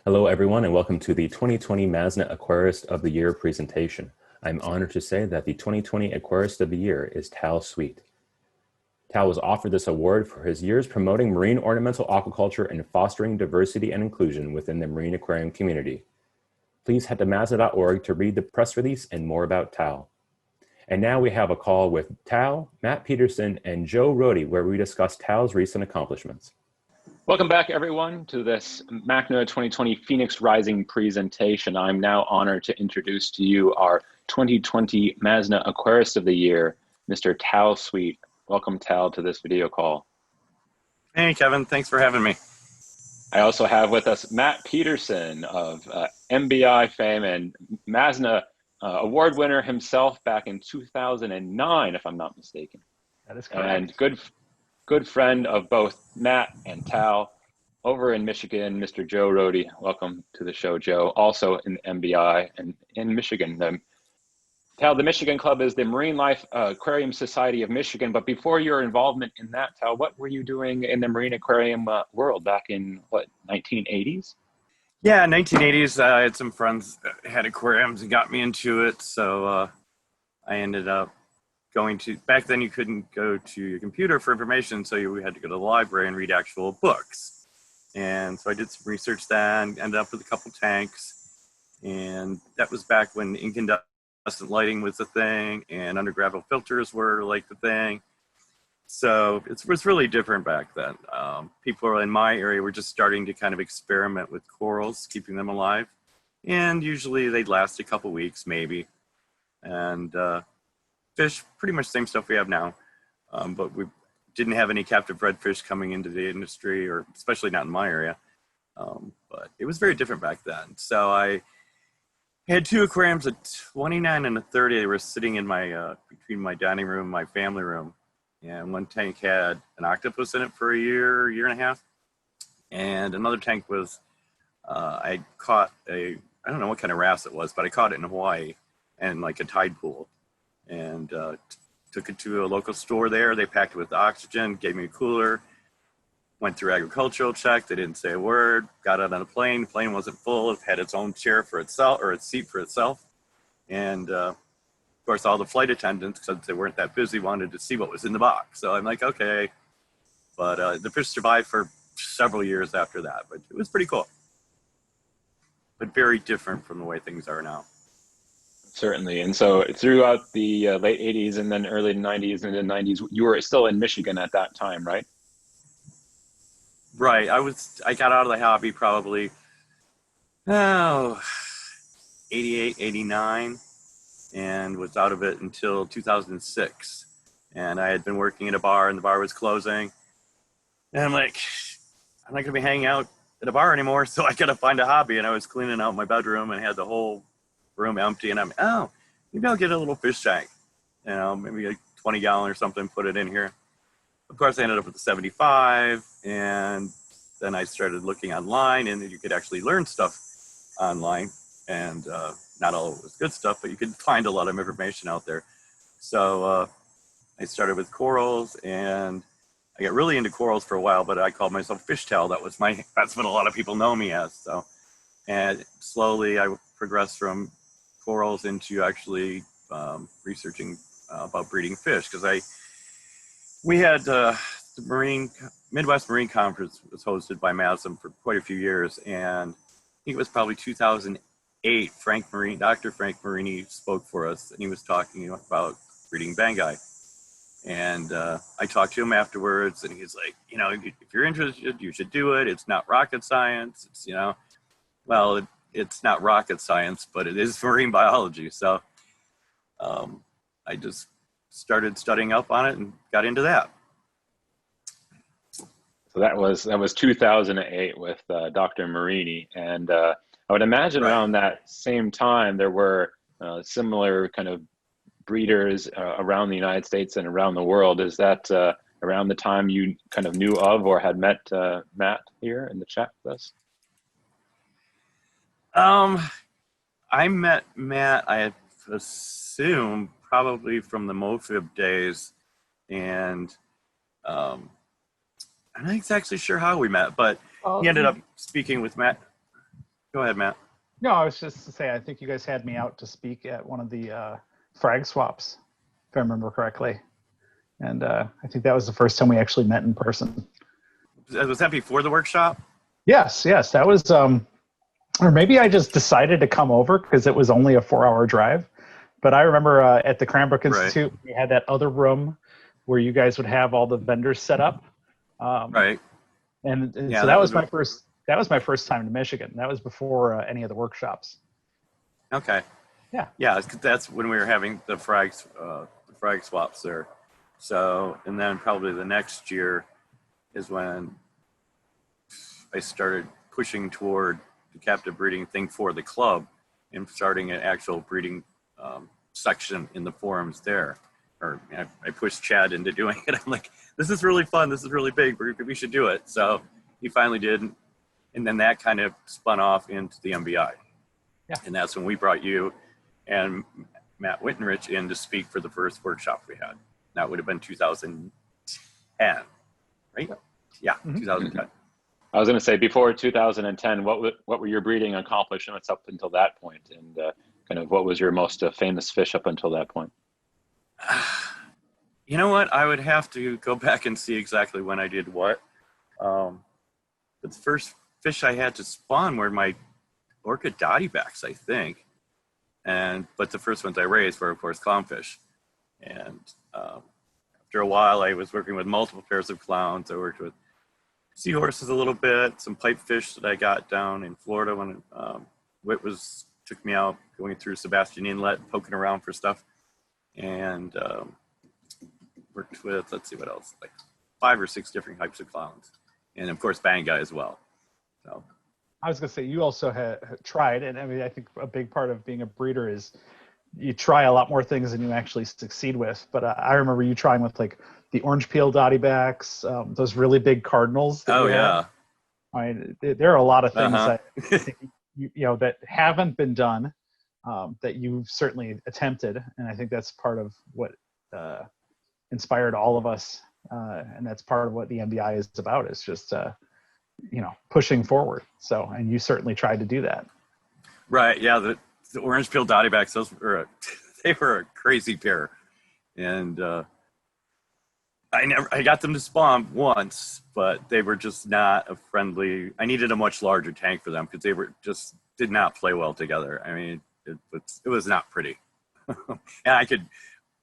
Hello, everyone, and welcome to the 2020 MASNA Aquarist of the Year presentation. I'm honored to say that the 2020 Aquarist of the Year is Tal Sweet. Tal was offered this award for his years promoting marine ornamental aquaculture and fostering diversity and inclusion within the marine aquarium community. Please head to masna.org to read the press release and more about Tal. And now we have a call with Tal, Matt Peterson, and Joe Rohde, where we discuss Tal's recent accomplishments. Welcome back, everyone, to this MACNA 2020 Phoenix Rising presentation. I'm now honored to introduce to you our 2020 MASNA Aquarist of the Year, Mr. Tal Sweet. Welcome, Tal, to this video call. Hey, Kevin. Thanks for having me. I also have with us Matt Peterson of MBI fame and MASNA award winner himself back in 2009, if I'm not mistaken. That is correct. And good friend of both Matt and Tal over in Michigan, Mr. Joe Rohde. Welcome to the show, Joe. Also in MBI and in Michigan. Tal, the Michigan Club is the Marine Life Aquarium Society of Michigan. But before your involvement in that, Tal, what were you doing in the marine aquarium world back in, what, 1980s? Yeah, 1980s. I had some friends that had aquariums and got me into it. So I ended up going to, back then you couldn't go to your computer for information, so we had to go to the library and read actual books. And so I did some research then, ended up with a couple tanks, and that was back when incandescent lighting was the thing and undergravel filters were like the thing. So it was really different back then. People in my area were just starting to kind of experiment with corals, keeping them alive, and usually they'd last a couple weeks maybe. And fish, pretty much same stuff we have now, but we didn't have any captive redfish coming into the industry, or especially not in my area. But it was very different back then. So I had two aquariums, a 29 and a 30. They were sitting in my between my dining room and my family room. And one tank had an octopus in it for a year and a half. And another tank was, I caught I don't know what kind of wrasse it was, but I caught it in Hawaii and like a tide pool. And took it to a local store there. They packed it with oxygen, gave me a cooler, went through agricultural check. They didn't say a word, got out on a plane. The plane wasn't full. It had its own chair for itself, or its seat for itself. And of course, all the flight attendants, because they weren't that busy, wanted to see what was in the box. So I'm like, okay. But the fish survived for several years after that, but it was pretty cool. But very different from the way things are now. Certainly. And so throughout the late 80s and then early 90s and the 90s, you were still in Michigan at that time, right? Right. I got out of the hobby probably, 88, 89, and was out of it until 2006. And I had been working at a bar and the bar was closing. And I'm like, I'm not going to be hanging out at a bar anymore, so I got to find a hobby. And I was cleaning out my bedroom and had the whole room empty, and maybe I'll get a little fish tank, maybe a 20-gallon or something, put it in here. Of course, I ended up with a 75, and then I started looking online, and you could actually learn stuff online, and not all of it was good stuff, but you could find a lot of information out there. So I started with corals, and I got really into corals for a while, but I called myself Fish Tal. That's what a lot of people know me as. So, and slowly I progressed from corals into actually researching about breeding fish, because we had the Midwest Marine Conference was hosted by MASNA for quite a few years, and I think it was probably 2008. Dr. Frank Marini spoke for us, and he was talking about breeding Bangai. And I talked to him afterwards, and he's like, if you're interested, you should do it. It's not rocket science. It's well, it's not rocket science, but it is marine biology. So I just started studying up on it and got into that. So that was 2008 with Dr. Marini. And I would imagine around that same time, there were similar kind of breeders around the United States and around the world. Is that around the time you kind of knew of or had met Matt here in the chat with us? I met Matt, I assume, probably from the MoFib days, and I'm not exactly sure how we met, but he ended up speaking with Matt. Go ahead, Matt. No, I was just to say, I think you guys had me out to speak at one of the frag swaps, if I remember correctly. And I think that was the first time we actually met in person. Was that before the workshop? Yes, that was, or maybe I just decided to come over because it was only a 4-hour drive. But I remember at the Cranbrook Institute, we had that other room where you guys would have all the vendors set up. Right. And Yeah, so that was my first. That was my first time to Michigan. That was before any of the workshops. Okay. Yeah. Yeah, that's when we were having the frag swaps there. So, and then probably the next year is when I started pushing toward the captive breeding thing for the club and starting an actual breeding section in the forums there. Or I pushed Chad into doing it. I'm like, this is really fun. This is really big. We should do it. So he finally did. And then that kind of spun off into the MBI. Yeah. And that's when we brought you and Matt Wittenrich in to speak for the first workshop we had. That would have been 2010, right? Yeah, 2010. I was going to say, before 2010, what were your breeding accomplishments up until that point? And kind of what was your most famous fish up until that point? You know what? I would have to go back and see exactly when I did what. But the first fish I had to spawn were my orchid dottie backs, I think. But the first ones I raised were, of course, clownfish. And after a while, I was working with multiple pairs of clowns. I worked with seahorses a little bit, some pipefish that I got down in Florida when Whit took me out going through Sebastian Inlet, poking around for stuff. And worked with, let's see what else, like 5 or 6 different types of clowns. And of course, Banga as well. So I was going to say, you also had tried, and I mean, I think a big part of being a breeder is you try a lot more things than you actually succeed with. But I remember you trying with like the Orangefield Dottie backs, those really big cardinals. Oh, yeah. I mean, there are a lot of things that you know that haven't been done that you've certainly attempted, and I think that's part of what inspired all of us, and that's part of what the MBI is about. Is just pushing forward. So, and you certainly tried to do that. Right. Yeah. The Orangefield Dottie backs, those were they were a crazy pair, and I got them to spawn once, but they were just not a friendly. I needed a much larger tank for them because they were just did not play well together. I mean, it was not pretty. And I could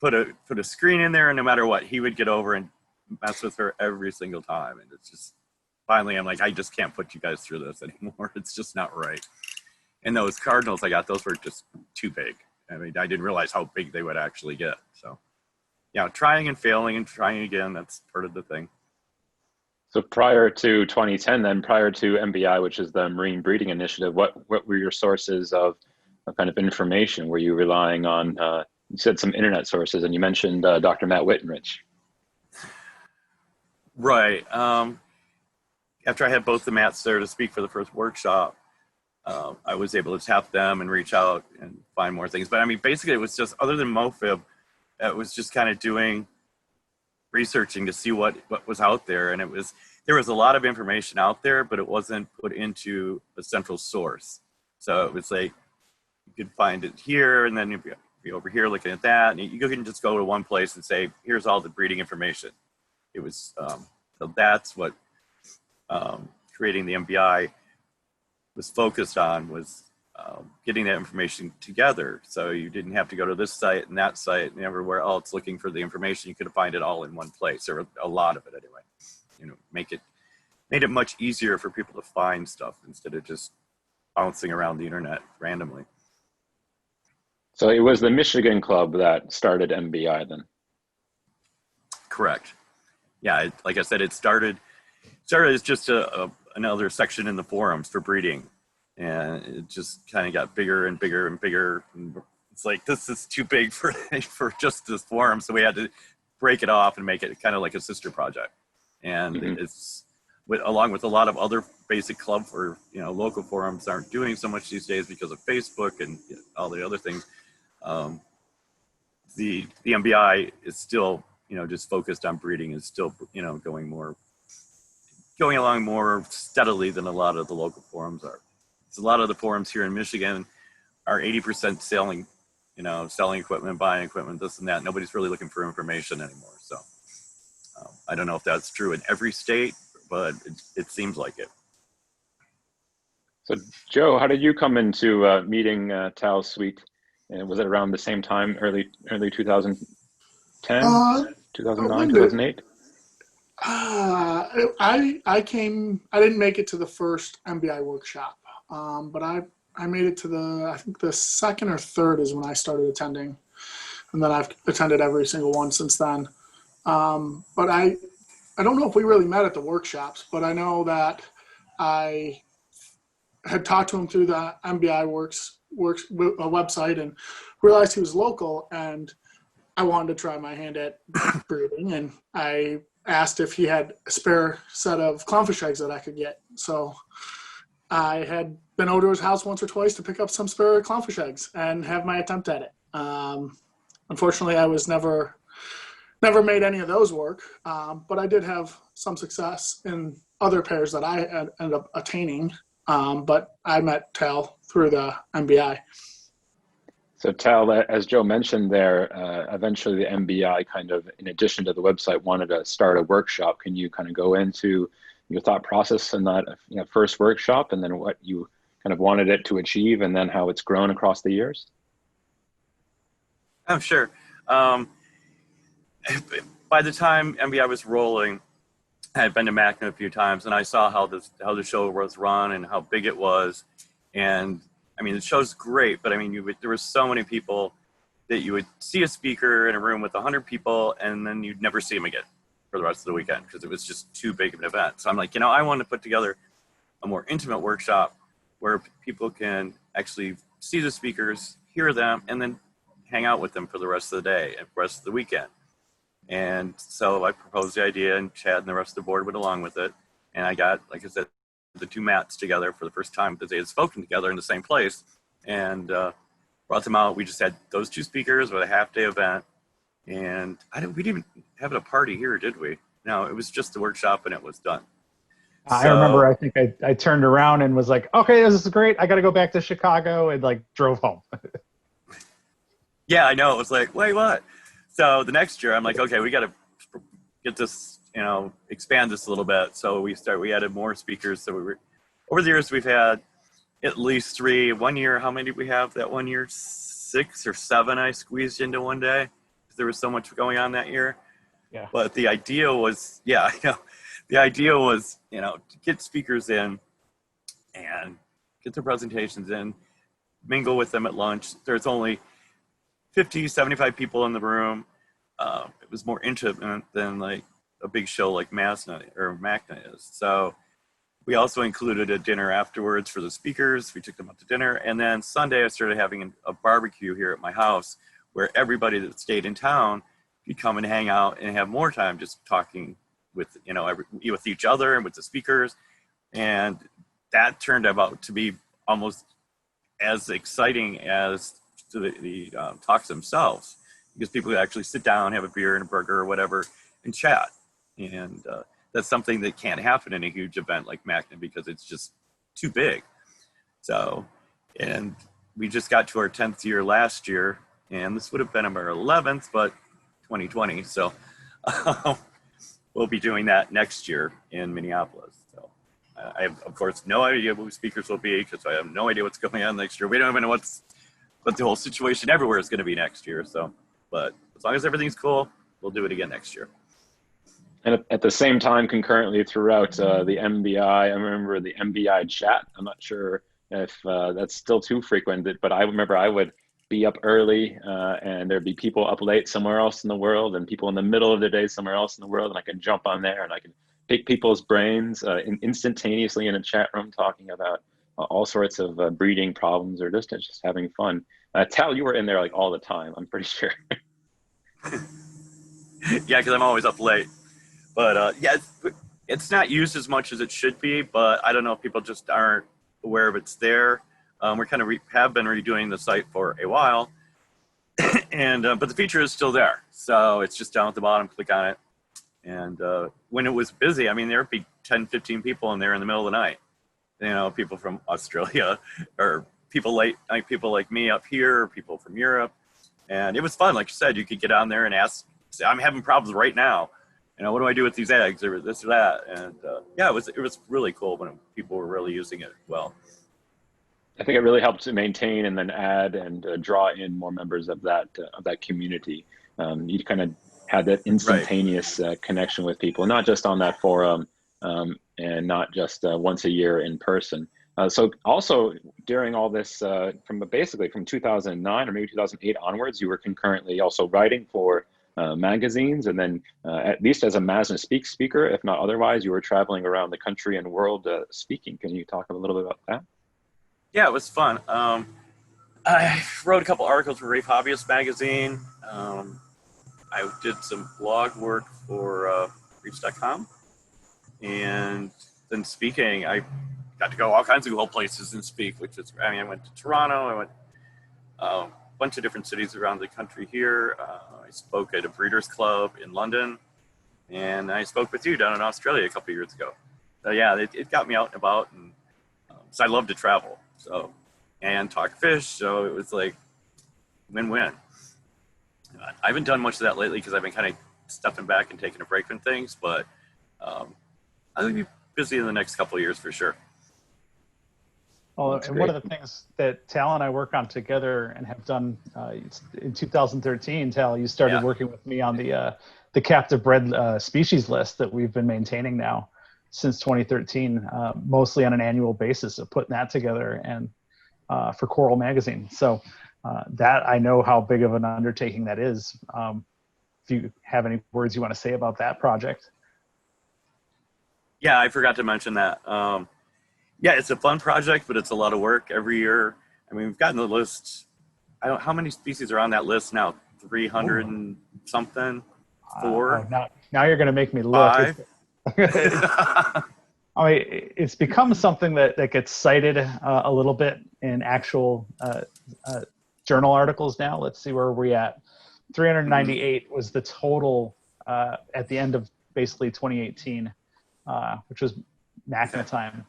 put a screen in there, and no matter what, he would get over and mess with her every single time. And it's just finally, I'm like, I just can't put you guys through this anymore. It's just not right. And those cardinals I got, those were just too big. I mean, I didn't realize how big they would actually get. So, yeah, trying and failing and trying again, that's part of the thing. So prior to 2010, then prior to MBI, which is the Marine Breeding Initiative, what were your sources of kind of information? Were you relying on, you said some internet sources, and you mentioned Dr. Matt Wittenrich. Right. After I had both the Matts there to speak for the first workshop, I was able to tap them and reach out and find more things. But I mean, basically it was just, other than MoFib, it was just kind of researching to see what was out there. And there was a lot of information out there, but it wasn't put into a central source. So it was like, you could find it here, and then you'd be over here looking at that. And you can just go to one place and say, here's all the breeding information. It was, so that's what creating the MBI was focused on, was getting that information together. So you didn't have to go to this site and that site and everywhere else looking for the information. You could find it all in one place, or a lot of it anyway. Made it much easier for people to find stuff instead of just bouncing around the internet randomly. So it was the Michigan Club that started MBI then? Correct. Yeah, like I said, it started as just another section in the forums for breeding. And it just kind of got bigger and bigger and bigger. And it's like, this is too big for just this forum. So we had to break it off and make it kind of like a sister project. And it's along with a lot of other basic club or local forums aren't doing so much these days because of Facebook and all the other things. The MBI is still just focused on breeding, is still going along more steadily than a lot of the local forums are. So a lot of the forums here in Michigan are 80% selling, selling equipment, buying equipment, this and that. Nobody's really looking for information anymore. So I don't know if that's true in every state, but it seems like it. So Joe, how did you come into meeting Tal Sweet? And was it around the same time, early 2010, 2009, 2008? I didn't make it to the first MBI workshop, but I made it to I think the second or third is when I started attending, and then I've attended every single one since then. But I don't know if we really met at the workshops, but I know that I had talked to him through the MBI Works website and realized he was local, and I wanted to try my hand at breeding, and I asked if he had a spare set of clownfish eggs that I could get. So I had been over to his house once or twice to pick up some spare clownfish eggs and have my attempt at it. Unfortunately, I was never made any of those work, but I did have some success in other pairs that I ended up attaining. But I met Tal through the MBI. So Tal, as Joe mentioned there, eventually the MBI kind of, in addition to the website, wanted to start a workshop. Can you kind of go into your thought process in that first workshop, and then what you kind of wanted it to achieve, and then how it's grown across the years? Oh, sure. By the time MBI was rolling, I had been to MACNA a few times, and I saw how the show was run and how big it was. And I mean, the show's great, but I mean, there were so many people that you would see a speaker in a room with 100 people, and then you'd never see him again for the rest of the weekend because it was just too big of an event. So I'm like, I want to put together a more intimate workshop where people can actually see the speakers, hear them, and then hang out with them for the rest of the day and the rest of the weekend. And so I proposed the idea, and Chad and the rest of the board went along with it. And I got, like I said, the two Matts together for the first time because they had spoken together in the same place, and brought them out. We just had those two speakers with a half-day event, and we didn't even have a party here, did we? No, it was just the workshop, and it was done. I remember, I think I turned around and was like, okay, this is great. I got to go back to Chicago, and like drove home. Yeah, I know. It was like, wait, what? So the next year, I'm like, okay, we got to get this, expand this a little bit. So we added more speakers. So over the years, we've had at least 3. 1 year, how many did we have that 1 year? 6 or 7 I squeezed into one day because there was so much going on that year. Yeah. But the idea was, the idea was, to get speakers in and get their presentations in, mingle with them at lunch. There's only 50, 75 people in the room. It was more intimate than like a big show like MASNA or MACNA is. So we also included a dinner afterwards for the speakers. We took them out to dinner. And then Sunday I started having a barbecue here at my house where everybody that stayed in town could come and hang out and have more time just talking with, with each other and with the speakers. And that turned out to be almost as exciting as the talks themselves, because people could actually sit down, have a beer and a burger or whatever, and chat. And that's something that can't happen in a huge event like MACNA because it's just too big. So, and we just got to our 10th year last year, and this would have been our 11th, but 2020. So we'll be doing that next year in Minneapolis. So I have, of course, no idea who speakers will be because I have no idea what's going on next year. We don't even know what the whole situation everywhere is going to be next year. So, but as long as everything's cool, we'll do it again next year. And at the same time, concurrently throughout the MBI, I remember the MBI chat. I'm not sure if that's still too frequent, but I remember I would be up early and there'd be people up late somewhere else in the world and people in the middle of the day somewhere else in the world. And I could jump on there and I could pick people's brains instantaneously in a chat room talking about all sorts of breeding problems or just having fun. Tal, you were in there like all the time, I'm pretty sure. Yeah, because I'm always up late. But yeah, it's not used as much as it should be, but I don't know if people just aren't aware of it's there. We're kind of have been redoing the site for a while, and but the feature is still there. So it's just down at the bottom, click on it. And when it was busy, I mean, there'd be 10, 15 people in there in the middle of the night. people from Australia or people like me up here, people from Europe. And it was fun. Like you said, you could get on there and say, I'm having problems right now. What do I do with these eggs or this or that? And yeah, it was really cool when people were really using it well. I think it really helped to maintain and then add and draw in more members of that community. You kind of had that instantaneous connection with people, not just on that forum and not just once a year in person. So also during all this, from 2009 or maybe 2008 onwards, you were concurrently also writing for magazines, and then at least as a MASNA speaker, if not otherwise, you were traveling around the country and world speaking. Can you talk a little bit about that? Yeah, it was fun. I wrote a couple articles for Reef Hobbyist magazine. I did some blog work for Reefs.com, and then speaking, I got to go all kinds of cool places and speak, I went to Toronto, I went a bunch of different cities around the country here. I spoke at a breeders club in London, and I spoke with you down in Australia a couple of years ago. So yeah, it got me out and about, and so I love to travel, and talk fish, so it was like win-win. I haven't done much of that lately because I've been kind of stepping back and taking a break from things, but I'll be busy in the next couple of years for sure. Well, and one of the things that Tal and I work on together and have done in 2013, Tal, you started working with me on the captive bred species list that we've been maintaining now since 2013, mostly on an annual basis of putting that together and for Coral Magazine. So that I know how big of an undertaking that is. If you have any words you want to say about that project. Yeah, I forgot to mention that. Yeah, it's a fun project, but it's a lot of work every year. I mean, we've gotten the list. How many species are on that list now? 300 and something? 4? Now you're going to make me look. 5? I mean, it's become something that gets cited a little bit in actual journal articles now. Let's see where we're at. 398 was the total at the end of basically 2018, which was MACNA time.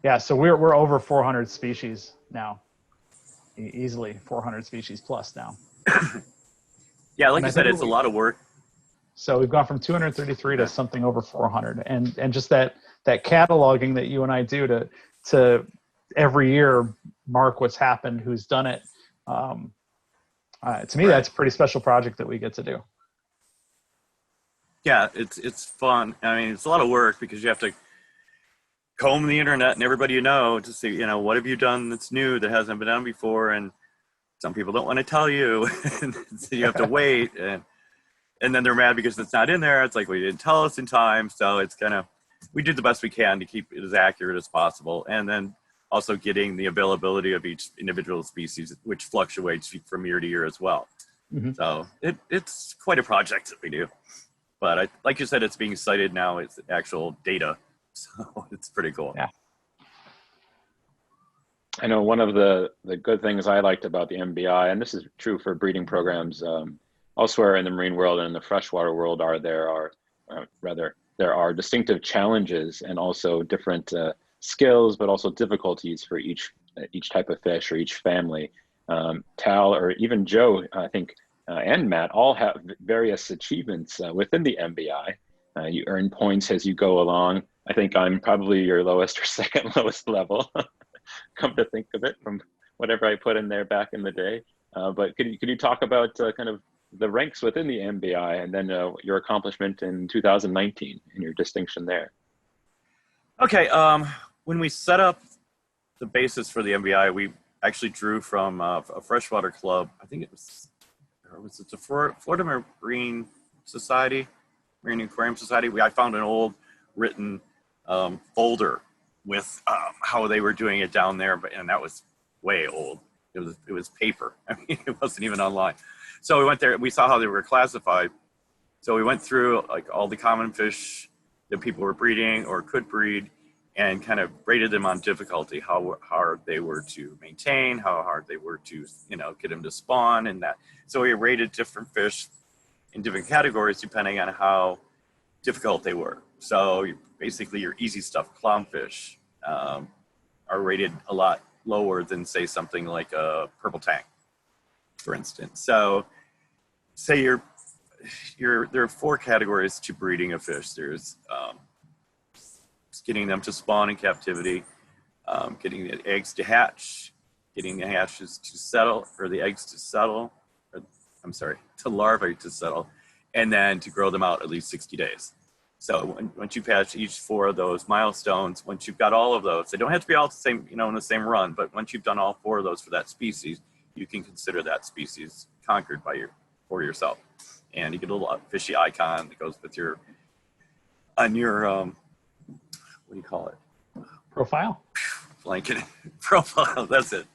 Yeah, so we're over 400 species now, easily 400 species plus now. Yeah, like I said, it's a lot of work. So we've gone from 233 to something over 400, and just that cataloging that you and I do to every year mark what's happened, who's done it. To me, that's a pretty special project that we get to do. Yeah, it's fun. I mean, it's a lot of work because you have to comb the internet and everybody to see, what have you done that's new that hasn't been done before, and some people don't want to tell you, and so you have to wait, and then they're mad because it's not in there. It's like, well, you didn't tell us in time, so it's we do the best we can to keep it as accurate as possible, and then also getting the availability of each individual species, which fluctuates from year to year as well. Mm-hmm. So it's quite a project that we do. But like you said, it's being cited now as actual data. So it's pretty cool. Yeah. I know one of the good things I liked about the MBI, and this is true for breeding programs elsewhere in the marine world and in the freshwater world, there are distinctive challenges and also different skills, but also difficulties for each type of fish or each family. Tal or even Joe, I think, and Matt all have various achievements within the MBI. You earn points as you go along. I think I'm probably your lowest or second lowest level, come to think of it, from whatever I put in there back in the day. But could you talk about kind of the ranks within the MBI and then your accomplishment in 2019 and your distinction there? Okay, when we set up the basis for the MBI, we actually drew from a freshwater club. I think it was the Florida Marine Society, Marine Aquarium Society. I found an old written folder with how they were doing it down there, and that was way old. It was paper. I mean, it wasn't even online. So we went there. We saw how they were classified. So we went through like all the common fish that people were breeding or could breed, and kind of rated them on difficulty, how hard they were to maintain, how hard they were to, get them to spawn, and that. So we rated different fish in different categories depending on how difficult they were. So basically your easy stuff clownfish are rated a lot lower than, say, something like a purple tang, for instance. So say there are 4 categories to breeding a fish. There's getting them to spawn in captivity, getting the eggs to hatch, getting the hatches to settle, or the eggs to settle, to larvae to settle, and then to grow them out at least 60 days. So once you've passed each 4 of those milestones, once you've got all of those, they don't have to be all the same, in the same run, but once you've done all 4 of those for that species, you can consider that species conquered for yourself. And you get a little fishy icon that goes with on your, what do you call it? Profile? Blanket profile, that's it,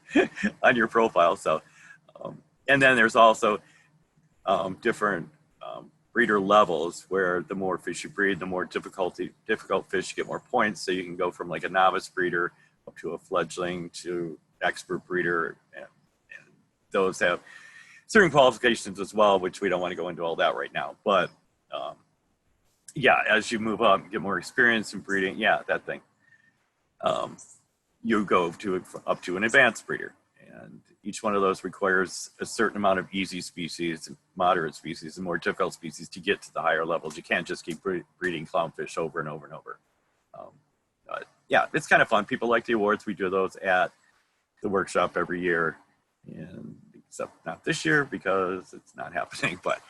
on your profile. So, and then there's also different breeder levels, where the more fish you breed, the more difficult fish, you get more points. So you can go from like a novice breeder up to a fledgling to expert breeder, and those have certain qualifications as well, which we don't want to go into all that right now. But yeah, as you move up and get more experience in breeding, that thing, you go up to an advanced breeder. And each one of those requires a certain amount of easy species, and moderate species, and more difficult species to get to the higher levels. You can't just keep breeding clownfish over and over and over. But yeah, it's kind of fun. People like the awards. We do those at the workshop every year, and except not this year because it's not happening. But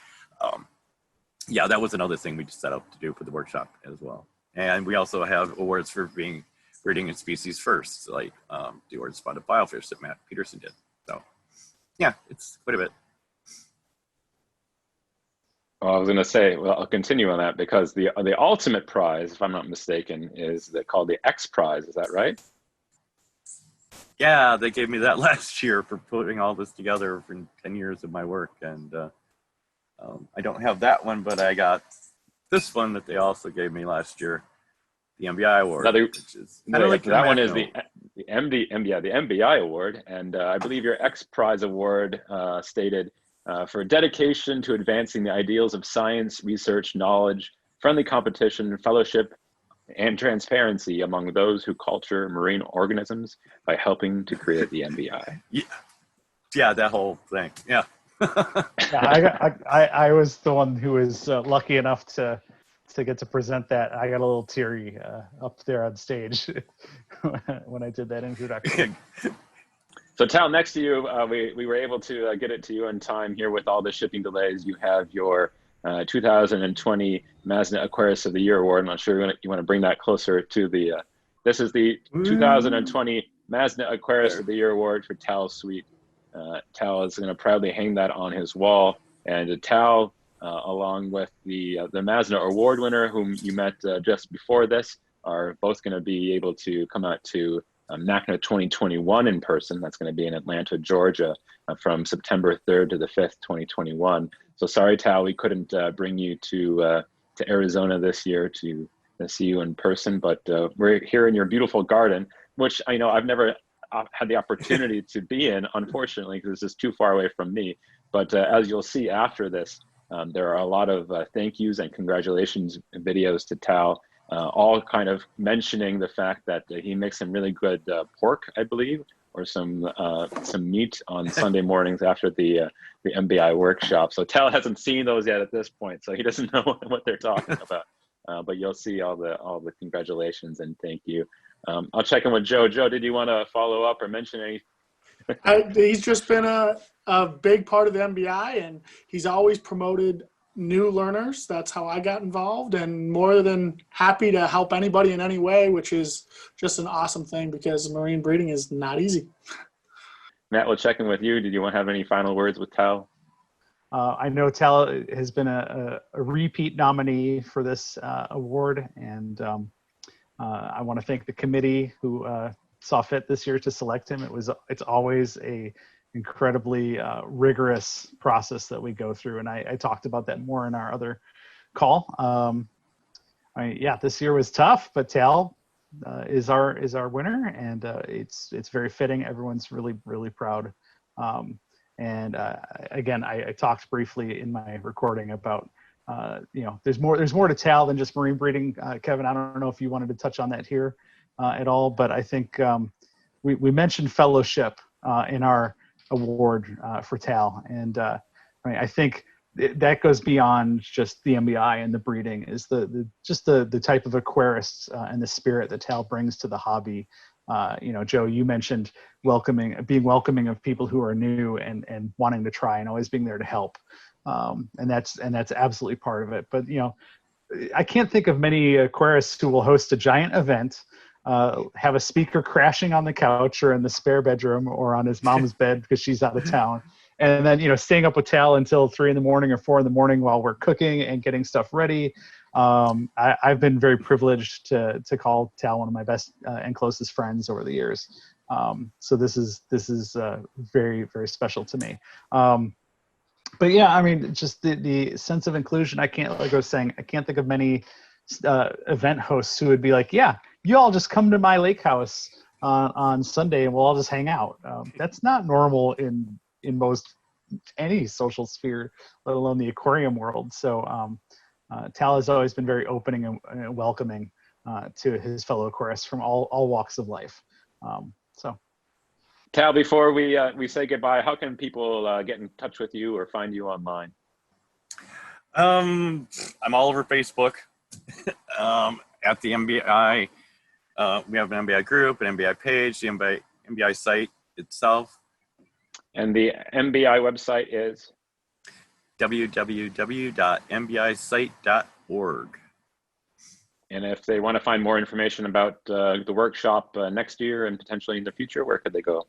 yeah, that was another thing we just set up to do for the workshop as well. And we also have awards for breeding in species first, like the award spotted filefish that Matt Peterson did. So yeah, it's quite a bit. Well, I was going to say, well, I'll continue on that, because the ultimate prize, if I'm not mistaken, is called the X Prize. Is that right? Yeah, they gave me that last year for putting all this together for 10 years of my work. And I don't have that one, but I got this one that they also gave me last year, the MBI award, which is kind of like that one is the MBI award. And I believe your X Prize award stated for dedication to advancing the ideals of science, research, knowledge, friendly competition, fellowship, and transparency among those who culture marine organisms by helping to create the MBI. Yeah, that whole thing. Yeah. Yeah, I was the one who was lucky enough to get to present that. I got a little teary up there on stage when I did that introduction. So Tal, next to you, we were able to get it to you in time here with all the shipping delays. You have your 2020 MASNA Aquarist of the Year award. I'm not sure you want to bring that closer to the, this is the 2020 MASNA Aquarist of the Year award for Tal Sweet. Tal is going to proudly hang that on his wall. And Tal, along with the MASNA award winner, whom you met just before this, are both going to be able to come out to MACNA 2021 in person. That's going to be in Atlanta, Georgia, from September 3rd to the 5th, 2021. So sorry, Tal, we couldn't bring you to Arizona this year to see you in person, but we're here in your beautiful garden, which I know I've never had the opportunity to be in, unfortunately, because this is too far away from me. But as you'll see after this, there are a lot of thank yous and congratulations videos to Tal, all kind of mentioning the fact that he makes some really good pork, I believe, or some meat on Sunday mornings after the MBI workshop. So Tal hasn't seen those yet at this point, so he doesn't know what they're talking about. But you'll see all the congratulations and thank you. I'll check in with Joe. Joe, did you want to follow up or mention anything? He's just been a big part of the MBI, and he's always promoted new learners. That's how I got involved, and more than happy to help anybody in any way, which is just an awesome thing because marine breeding is not easy. Matt, we'll check in with you. Did you want to have any final words with Tal? I know Tal has been a repeat nominee for this award, and I want to thank the committee who saw fit this year to select him. It's always a incredibly rigorous process that we go through, and I talked about that more in our other call. Yeah, this year was tough, but Tal is our winner, and it's very fitting. Everyone's really proud. And again, I talked briefly in my recording about there's more to Tal than just marine breeding. Kevin, I don't know if you wanted to touch on that here at all, but I think we mentioned fellowship in our award for Tal, and I think that goes beyond just the MBI and the breeding. Is the type of aquarist and the spirit that Tal brings to the hobby. Joe, you mentioned being welcoming of people who are new and wanting to try and always being there to help. And that's absolutely part of it. But I can't think of many aquarists who will host a giant event, have a speaker crashing on the couch or in the spare bedroom or on his mom's bed because she's out of town, and then staying up with Tal until 3 a.m. or 4 a.m. while we're cooking and getting stuff ready. I've been very privileged to call Tal one of my best and closest friends over the years. So this is very, very special to me. But yeah, I mean, just the sense of inclusion. Like I was saying, I can't think of many event hosts who would be like, yeah, you all just come to my lake house on Sunday and we'll all just hang out. That's not normal in most any social sphere, let alone the aquarium world. So Tal has always been very opening and welcoming to his fellow aquarists from all walks of life. Tal, before we say goodbye, how can people get in touch with you or find you online? I'm all over Facebook at the MBI. We have an MBI group, an MBI page, the MBI site itself. And the MBI website is? www.mbisite.org. And if they want to find more information about the workshop next year and potentially in the future, where could they go?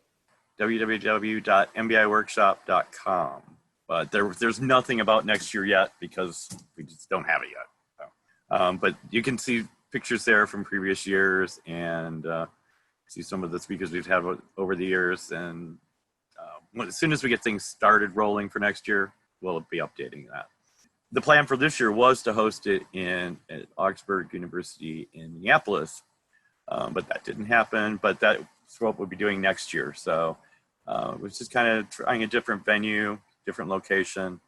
www.mbiworkshop.com. But there's nothing about next year yet because we just don't have it yet. So, but you can see pictures there from previous years and see some of the speakers we've had over the years. And as soon as we get things started rolling for next year, we'll be updating that. The plan for this year was to host it at Augsburg University in Minneapolis, but that didn't happen. But that's what we'll be doing next year. So it was just kind of trying a different venue, different location.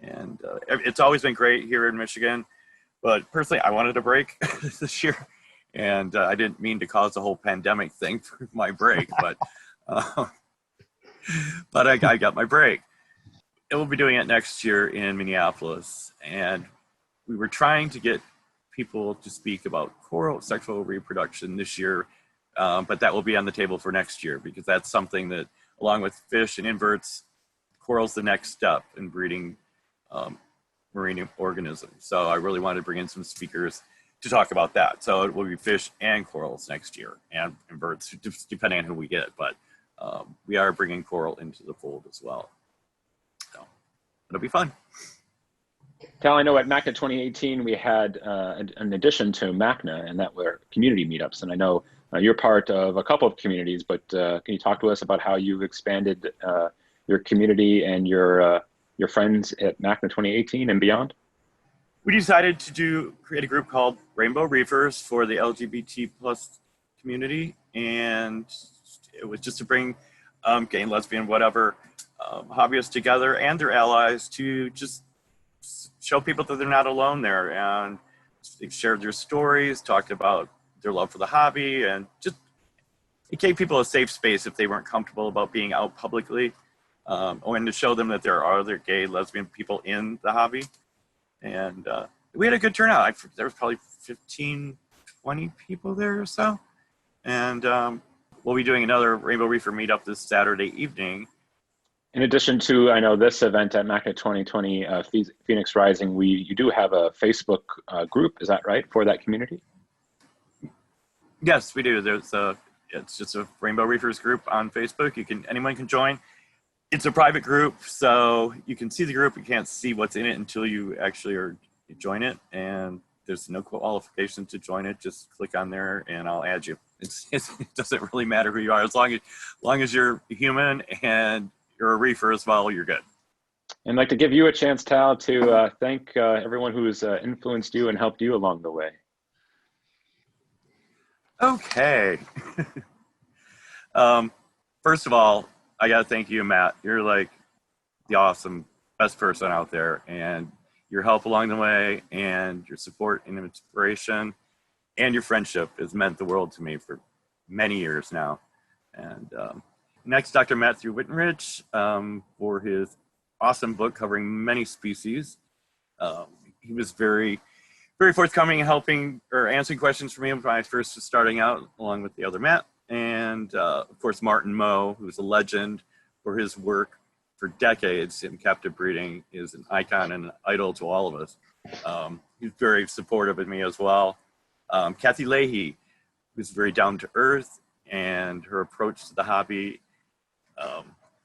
And it's always been great here in Michigan. But personally, I wanted a break this year. And I didn't mean to cause the whole pandemic thing for my break, but I got my break. And we'll be doing it next year in Minneapolis. And we were trying to get people to speak about coral sexual reproduction this year, but that will be on the table for next year because that's something that, along with fish and inverts, coral's the next step in breeding marine organisms. So I really wanted to bring in some speakers to talk about that. So it will be fish and corals next year, and inverts, depending on who we get. But we are bringing coral into the fold as well. So it'll be fun. Tal, I know at MACNA 2018 we had an addition to MACNA, and that were community meetups. And I know you're part of a couple of communities, but can you talk to us about how you've expanded your community and your friends at MACNA 2018 and beyond? We decided to create a group called Rainbow Reefers for the LGBT plus community, and it was just to bring gay and lesbian, whatever, hobbyists together and their allies to just show people that they're not alone there. And they shared their stories, talked about their love for the hobby, and just it gave people a safe space if they weren't comfortable about being out publicly, and to show them that there are other gay, lesbian people in the hobby. And we had a good turnout. There was probably 15, 20 people there or so. And we'll be doing another Rainbow Reefer meetup this Saturday evening. In addition to, I know, this event at MACNA 2020, Phoenix Rising, you do have a Facebook group, is that right, for that community? Yes, we do. It's just a Rainbow Reefers group on Facebook. Anyone can join. It's a private group, so you can see the group. You can't see what's in it until you actually join it. And there's no qualification to join it. Just click on there, and I'll add you. It doesn't really matter who you are, as long as you're human and you're a reefer as well, you're good. And I'd like to give you a chance, Tal, to thank everyone who's influenced you and helped you along the way. Okay. First of all, I got to thank you, Matt. You're like the awesome, best person out there. And your help along the way and your support and inspiration and your friendship has meant the world to me for many years now. And next, Dr. Matthew Wittenrich for his awesome book covering many species. He was very forthcoming in helping or answering questions for me when I first was starting out, along with the other Matt. And of course, Martin Moe, who's a legend for his work for decades in captive breeding, is an icon and an idol to all of us. He's very supportive of me as well. Kathy Leahy, who's very down to earth, and her approach to the hobby,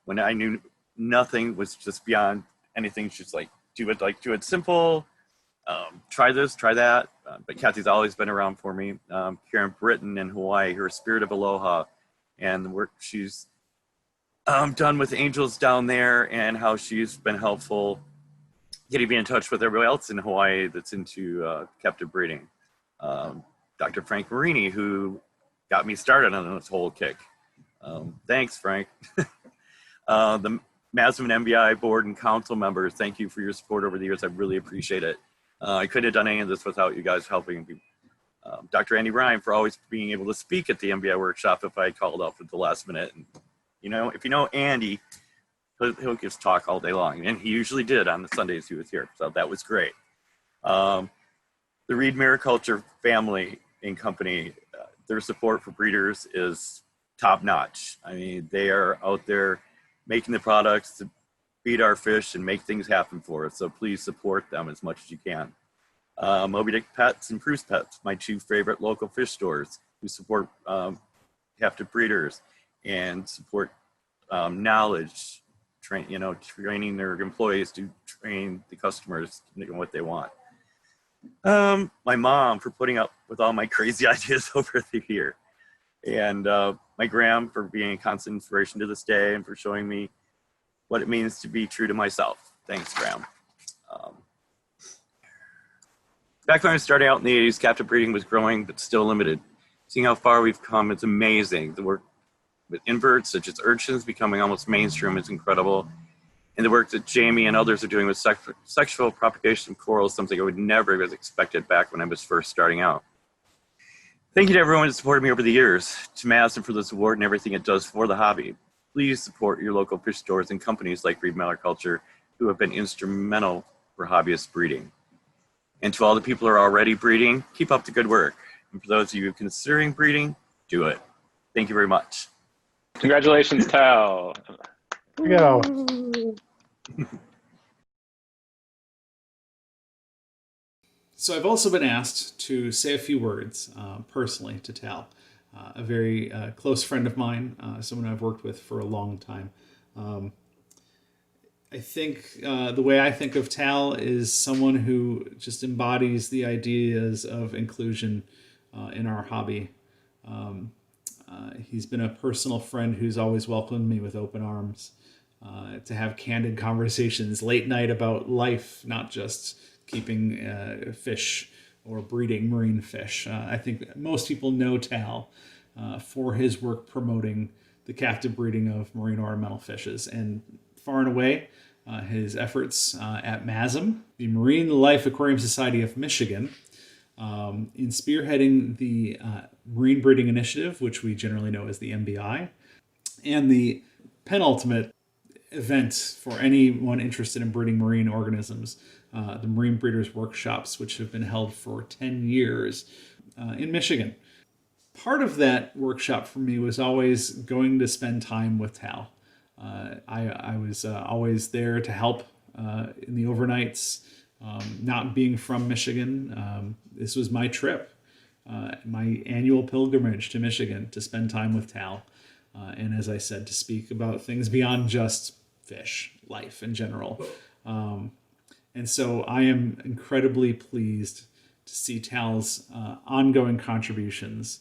when I knew nothing was just beyond anything, she's like, do it simple, try this, try that. But Kathy's always been around for me. Karen Britton in Hawaii, her spirit of aloha, and the work she's done with angels down there, and how she's been helpful getting me in touch with everybody else in Hawaii that's into captive breeding. Dr. Frank Marini, who got me started on this whole kick. Thanks, Frank. The MASNA and MBI board and council members, thank you for your support over the years. I really appreciate it. I couldn't have done any of this without you guys helping me. Dr. Andy Ryan for always being able to speak at the MBI workshop if I called up at the last minute. And, you know, if you know Andy, he'll just talk all day long. And he usually did on the Sundays he was here. So that was great. The Reed Mariculture family and company, their support for breeders is top notch. I mean, they are out there making the products to feed our fish and make things happen for us. So please support them as much as you can. Moby Dick Pets and Bruce Pets, my two favorite local fish stores who support captive breeders and support knowledge, training their employees to train the customers in what they want. My mom for putting up with all my crazy ideas over the year. And my Graham for being a constant inspiration to this day and for showing me what it means to be true to myself. Thanks, Graham. Back when I was starting out in the 80s, captive breeding was growing, but still limited. Seeing how far we've come, it's amazing. The work with inverts, such as urchins, becoming almost mainstream is incredible. And the work that Jamie and others are doing with sexual propagation of coral is something I would never have expected back when I was first starting out. Thank you to everyone who supported me over the years, to MASNA for this award and everything it does for the hobby. Please support your local fish stores and companies like Reed Mariculture, who have been instrumental for hobbyist breeding. And to all the people who are already breeding, keep up the good work. And for those of you considering breeding, do it. Thank you very much. Congratulations, Tal. Here we go. So I've also been asked to say a few words personally to Tal, a very close friend of mine, someone I've worked with for a long time. I think the way I think of Tal is someone who just embodies the ideas of inclusion in our hobby. He's been a personal friend who's always welcomed me with open arms, to have candid conversations late night about life, not just keeping fish or breeding marine fish. I think most people know Tal for his work promoting the captive breeding of marine ornamental fishes, and far and away his efforts at MASM, the Marine Life Aquarium Society of Michigan, in spearheading the Marine Breeding Initiative, which we generally know as the MBI, and the penultimate event for anyone interested in breeding marine organisms, the Marine Breeders Workshops, which have been held for 10 years in Michigan. Part of that workshop for me was always going to spend time with Tal. I was always there to help in the overnights, not being from Michigan. This was my trip, my annual pilgrimage to Michigan to spend time with Tal. And as I said, to speak about things beyond just fish, life in general. And so I am incredibly pleased to see Tal's ongoing contributions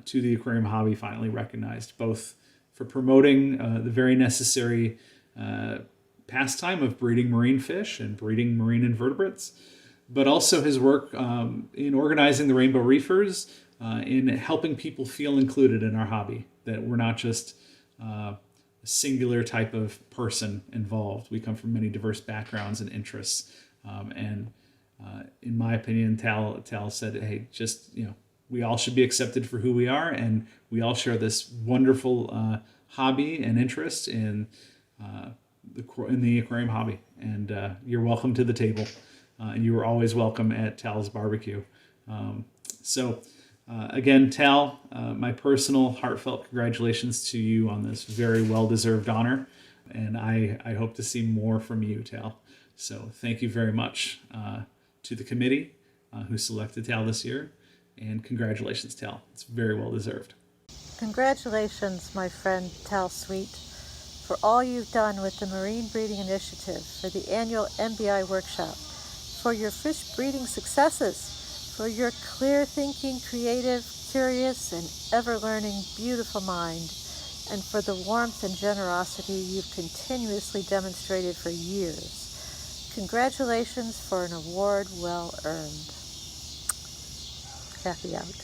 to the aquarium hobby finally recognized, both for promoting the very necessary pastime of breeding marine fish and breeding marine invertebrates, but also his work in organizing the Rainbow Reefers, in helping people feel included in our hobby, that we're not just a singular type of person involved. We come from many diverse backgrounds and interests, And in my opinion, Tal said, hey, just, we all should be accepted for who we are, and we all share this wonderful hobby and interest in the aquarium hobby. And you're welcome to the table, and you were always welcome at Tal's barbecue. Again, Tal, my personal heartfelt congratulations to you on this very well-deserved honor, and I hope to see more from you, Tal. So thank you very much to the committee who selected Tal this year, and congratulations, Tal. It's very well-deserved. Congratulations, my friend Tal Sweet, for all you've done with the Marine Breeding Initiative, for the annual MBI workshop, for your fish breeding successes, for your clear-thinking, creative, curious, and ever-learning, beautiful mind, and for the warmth and generosity you've continuously demonstrated for years. Congratulations for an award well earned. Kathy out.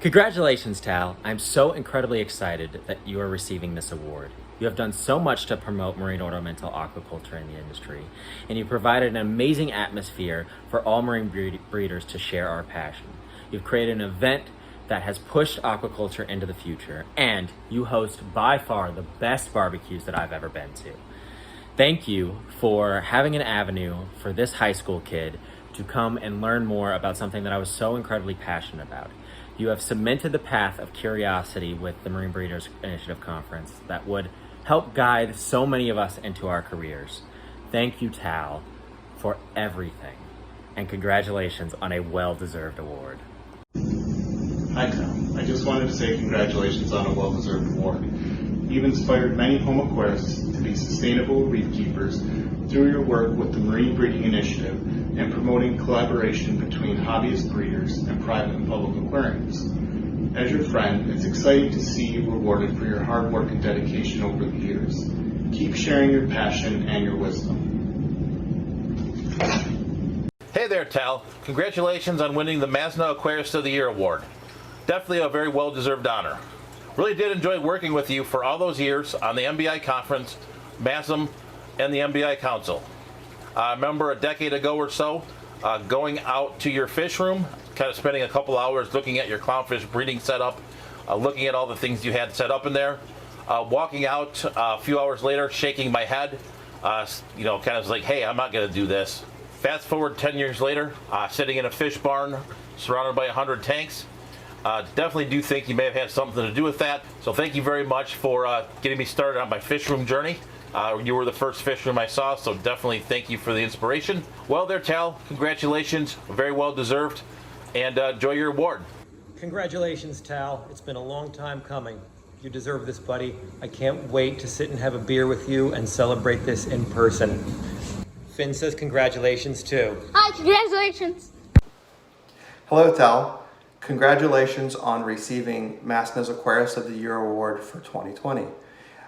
Congratulations, Tal. I'm so incredibly excited that you are receiving this award. You have done so much to promote marine ornamental aquaculture in the industry, and you provided an amazing atmosphere for all marine breeders to share our passion. You've created an event that has pushed aquaculture into the future, and you host by far the best barbecues that I've ever been to. Thank you for having an avenue for this high school kid to come and learn more about something that I was so incredibly passionate about. You have cemented the path of curiosity with the Marine Breeders Initiative Conference that would help guide so many of us into our careers. Thank you, Tal, for everything, and congratulations on a well-deserved award. Hi, Tal. I just wanted to say congratulations on a well-deserved award. You've inspired many home aquarists to be sustainable reef keepers through your work with the Marine Breeding Initiative and promoting collaboration between hobbyist breeders and private and public aquariums. As your friend, it's exciting to see you rewarded for your hard work and dedication over the years. Keep sharing your passion and your wisdom. Hey there, Tal. Congratulations on winning the MASNA Aquarist of the Year award. Definitely a very well-deserved honor. Really did enjoy working with you for all those years on the MBI conference, MASM, and the MBI Council. I remember a decade ago or so going out to your fish room, kind of spending a couple hours looking at your clownfish breeding setup, looking at all the things you had set up in there, walking out a few hours later, shaking my head, kind of like, hey, I'm not going to do this. Fast forward 10 years later, sitting in a fish barn surrounded by 100 tanks. Definitely do think you may have had something to do with that. So thank you very much for getting me started on my fish room journey. You were the first fish room I saw, so definitely thank you for the inspiration. Well there, Tal, congratulations, very well deserved, and enjoy your award. Congratulations, Tal. It's been a long time coming. You deserve this, buddy. I can't wait to sit and have a beer with you and celebrate this in person. Finn says congratulations too. Hi, congratulations. Hello, Tal. Congratulations on receiving MASNA's Aquarist of the Year award for 2020.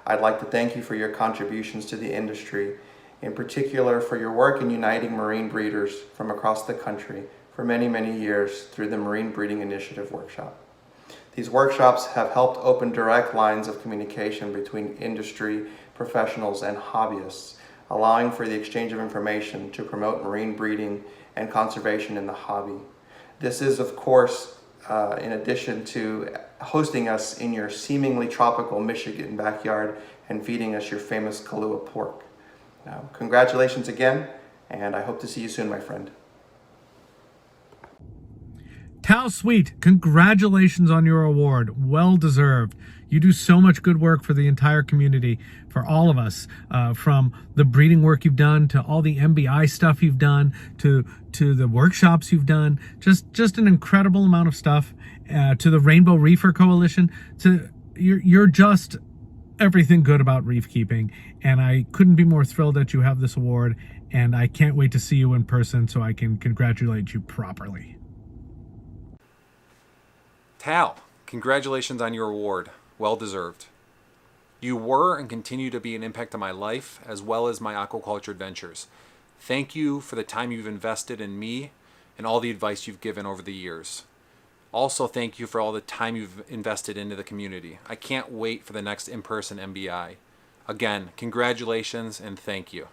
I'd like to thank you for your contributions to the industry, in particular for your work in uniting marine breeders from across the country for many, many years through the Marine Breeding Initiative Workshop. These workshops have helped open direct lines of communication between industry professionals and hobbyists, allowing for the exchange of information to promote marine breeding and conservation in the hobby. This is, of course, in addition to hosting us in your seemingly tropical Michigan backyard and feeding us your famous Kahlua pork. Now, congratulations again, and I hope to see you soon, my friend. Tal Sweet, congratulations on your award. Well deserved. You do so much good work for the entire community, for all of us, from the breeding work you've done to all the MBI stuff you've done to the workshops you've done. Just an incredible amount of stuff. To the Rainbow Reefer Coalition. You're just everything good about reef keeping, and I couldn't be more thrilled that you have this award, and I can't wait to see you in person so I can congratulate you properly. Tal, congratulations on your award. Well deserved. You were and continue to be an impact on my life as well as my aquaculture adventures. Thank you for the time you've invested in me and all the advice you've given over the years. Also, thank you for all the time you've invested into the community. I can't wait for the next in-person MBI. Again, congratulations and thank you.